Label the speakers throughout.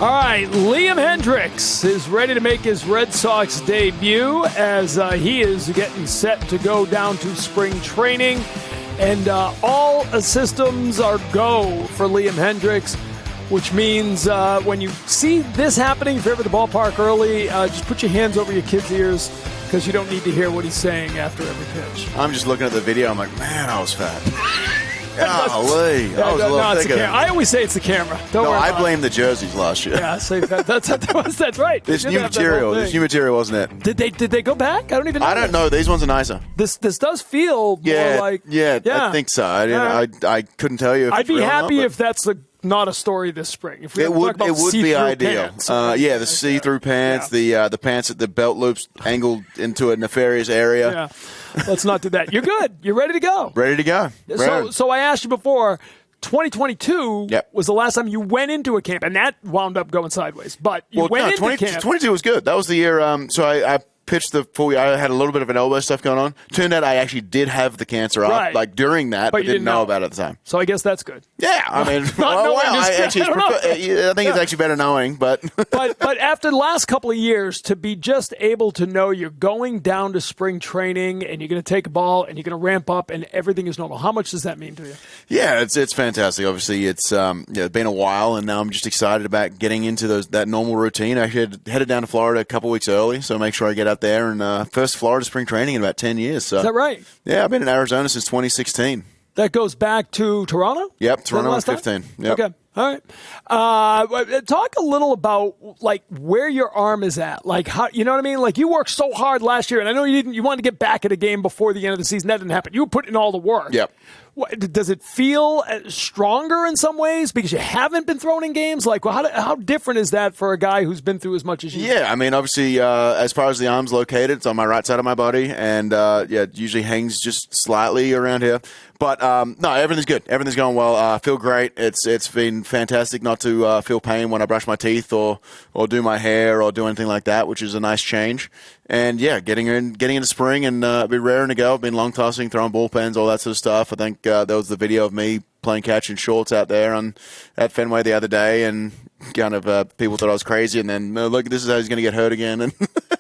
Speaker 1: All right, Liam Hendriks is ready to make his Red Sox debut as he is getting set to go down to spring training. And all systems are go for Liam Hendriks, which means when you see this happening, if you're ever at the ballpark early, just put your hands over your kid's ears because you don't need to hear what he's saying after every pitch.
Speaker 2: I'm just looking at the video. I'm like, man, I was fat. Golly. I
Speaker 1: always say it's the camera. Don't worry
Speaker 2: I blame the jerseys last year.
Speaker 1: Yeah, that's right.
Speaker 2: This new material, wasn't it?
Speaker 1: Did they go back? I don't even know.
Speaker 2: I don't know. These ones are nicer.
Speaker 1: This does feel more like...
Speaker 2: Yeah, I think so. I couldn't tell you if
Speaker 1: I'd be happy if that's not a story this spring. If we
Speaker 2: it would be ideal.
Speaker 1: Pants,
Speaker 2: the see-through pants, the pants at the belt loops angled into a nefarious area.
Speaker 1: Yeah. Let's not do that. You're good. You're ready to go.
Speaker 2: Ready to go.
Speaker 1: So I asked you before, 2022 was the last time you went into a camp, and that wound up going sideways. But you went into camp.
Speaker 2: 22 was good. That was the year. So I pitched the full year. I had a little bit of an elbow stuff going on. Turned out I actually did have the cancer up during that, but didn't know about it at the time.
Speaker 1: So I guess that's good.
Speaker 2: Yeah, I mean, I think it's actually better knowing, but
Speaker 1: but after the last couple of years, to be just able to know you're going down to spring training and you're going to take a ball and you're going to ramp up and everything is normal. How much does that mean to you?
Speaker 2: Yeah, it's fantastic. Obviously, it's been a while, and now I'm just excited about getting into that normal routine. I headed down to Florida a couple weeks early, so make sure I get out there and first Florida spring training in about 10 years. So.
Speaker 1: Is that right?
Speaker 2: Yeah, I've been in Arizona since 2016.
Speaker 1: That goes back to Toronto?
Speaker 2: Yep, Toronto was 15. Yep.
Speaker 1: Okay. All right. Talk a little about where your arm is at. How, you know what I mean? You worked so hard last year, and I know you wanted to get back at a game before the end of the season. That didn't happen. You were putting in all the work.
Speaker 2: Yep.
Speaker 1: Does it feel stronger in some ways because you haven't been thrown in games? How different is that for a guy who's been through as much as you?
Speaker 2: Yeah, I mean, obviously, as far as the arm's located, it's on my right side of my body, and it usually hangs just slightly around here. But no, everything's good. Everything's going well. I feel great. It's been fantastic not to feel pain when I brush my teeth or do my hair or do anything like that, which is a nice change. And yeah, getting into spring and been raring to go. I've been long tossing, throwing bullpens, all that sort of stuff. I think there was the video of me playing catch in shorts out there at Fenway the other day, and kind of people thought I was crazy. And then look, this is how he's going to get hurt again. And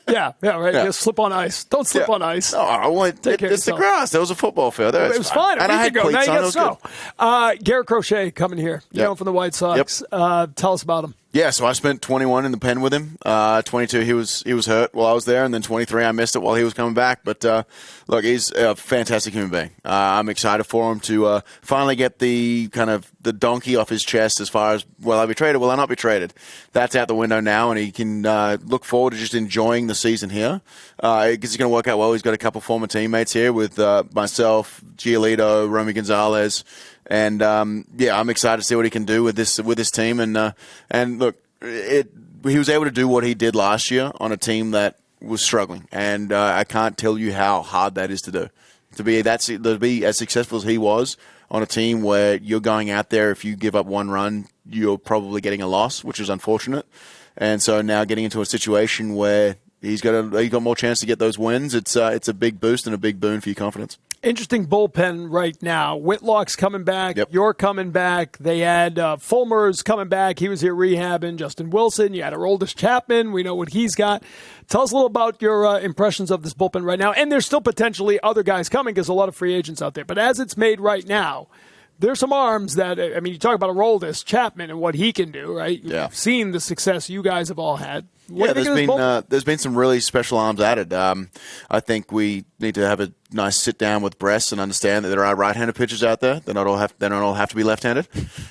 Speaker 1: yeah, right. Yeah. Slip on ice. Don't slip on ice.
Speaker 2: No, it's the grass. There was a football field there.
Speaker 1: It was fine.
Speaker 2: And I had cleats on.
Speaker 1: Now you got snow. Garrett Crochet coming here. You know, from the White Sox.
Speaker 2: Yep.
Speaker 1: Tell us about him.
Speaker 2: Yeah, so I spent 21 in the pen with him. 22, he was hurt while I was there, and then 23, I missed it while he was coming back. But look, he's a fantastic human being. I'm excited for him to finally get the kind of the donkey off his chest as far as, will I be traded, will I not be traded? That's out the window now, and he can look forward to just enjoying the season here. Because it's going to work out well. He's got a couple former teammates here with myself, Giolito, Romy Gonzalez. And I'm excited to see what he can do with this team. And look, he was able to do what he did last year on a team that was struggling. And I can't tell you how hard that is to do. To be as successful as he was on a team where you're going out there, if you give up one run, you're probably getting a loss, which is unfortunate. And so now getting into a situation where he's got more chance to get those wins, it's a big boost and a big boon for your confidence.
Speaker 1: Interesting bullpen right now. Whitlock's coming back.
Speaker 2: Yep.
Speaker 1: You're coming back. They had Fulmer's coming back. He was here rehabbing. Justin Wilson. You had Aroldis Chapman. We know what he's got. Tell us a little about your impressions of this bullpen right now. And there's still potentially other guys coming because a lot of free agents out there. But as it's made right now, there's some arms that, I mean, you talk about Aroldis Chapman and what he can do, right? You've seen the success you guys have all had.
Speaker 2: There's been some really special arms added. I think we need to have a nice sit down with Bress and understand that there are right-handed pitchers out there. They don't all have to be left-handed.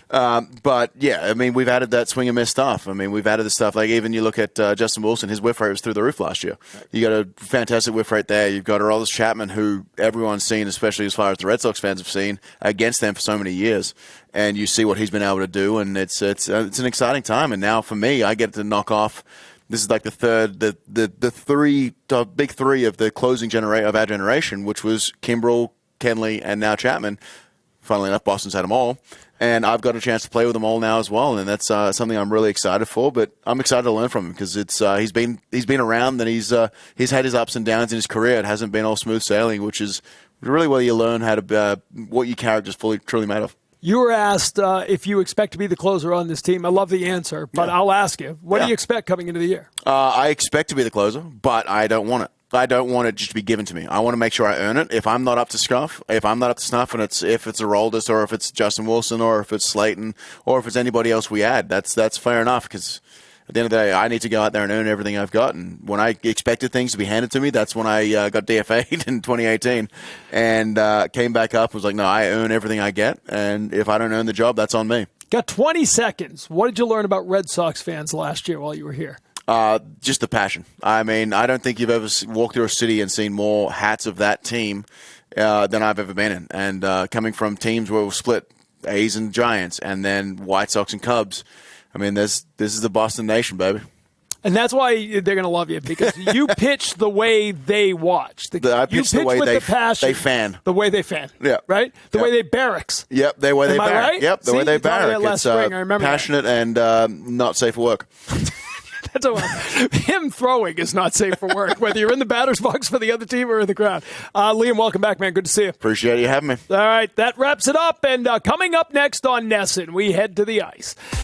Speaker 2: But yeah, I mean, we've added that swing and miss stuff. I mean, we've added the stuff like even you look at Justin Wilson, his whiff rate was through the roof last year. You got a fantastic whiff rate there. You've got Aroldis Chapman, who everyone's seen, especially as far as the Red Sox fans have seen, against them for so many years. And you see what he's been able to do, and it's an exciting time. And now for me, I get to knock off. This is like the big three of the closing of our generation, which was Kimbrel, Kenley, and now Chapman. Funnily enough, Boston's had them all, and I've got a chance to play with them all now as well, and that's something I'm really excited for. But I'm excited to learn from him because it's he's been around and he's had his ups and downs in his career. It hasn't been all smooth sailing, which is really where you learn how to what your character's truly made of.
Speaker 1: You were asked if you expect to be the closer on this team. I love the answer, but I'll ask you. What do you expect coming into the year?
Speaker 2: I expect to be the closer, but I don't want it. I don't want it just to be given to me. I want to make sure I earn it. If I'm not up to snuff, and if it's Aroldis or if it's Justin Wilson or if it's Slayton or if it's anybody else we add, that's fair enough because at the end of the day, I need to go out there and earn everything I've got. And when I expected things to be handed to me, that's when I got DFA'd in 2018 and came back up and was like, no, I earn everything I get. And if I don't earn the job, that's on me.
Speaker 1: Got 20 seconds. What did you learn about Red Sox fans last year while you were here?
Speaker 2: Just the passion. I mean, I don't think you've ever walked through a city and seen more hats of that team than I've ever been in. And coming from teams where we've split A's and Giants and then White Sox and Cubs, I mean, this is the Boston Nation, baby.
Speaker 1: And that's why they're going to love you, because you pitch the way they watch.
Speaker 2: I pitch the way they fan.
Speaker 1: The way they fan.
Speaker 2: Yeah.
Speaker 1: Right? The way they barracks.
Speaker 2: Yep, the way they barrack.
Speaker 1: Right?
Speaker 2: Yep, the way they barrack.
Speaker 1: It's
Speaker 2: passionate and not safe for work.
Speaker 1: That's him throwing is not safe for work, whether you're in the batter's box for the other team or in the crowd. Liam, welcome back, man. Good to see you.
Speaker 2: Appreciate you having me.
Speaker 1: All right, that wraps it up. And coming up next on NESN, we head to the ice.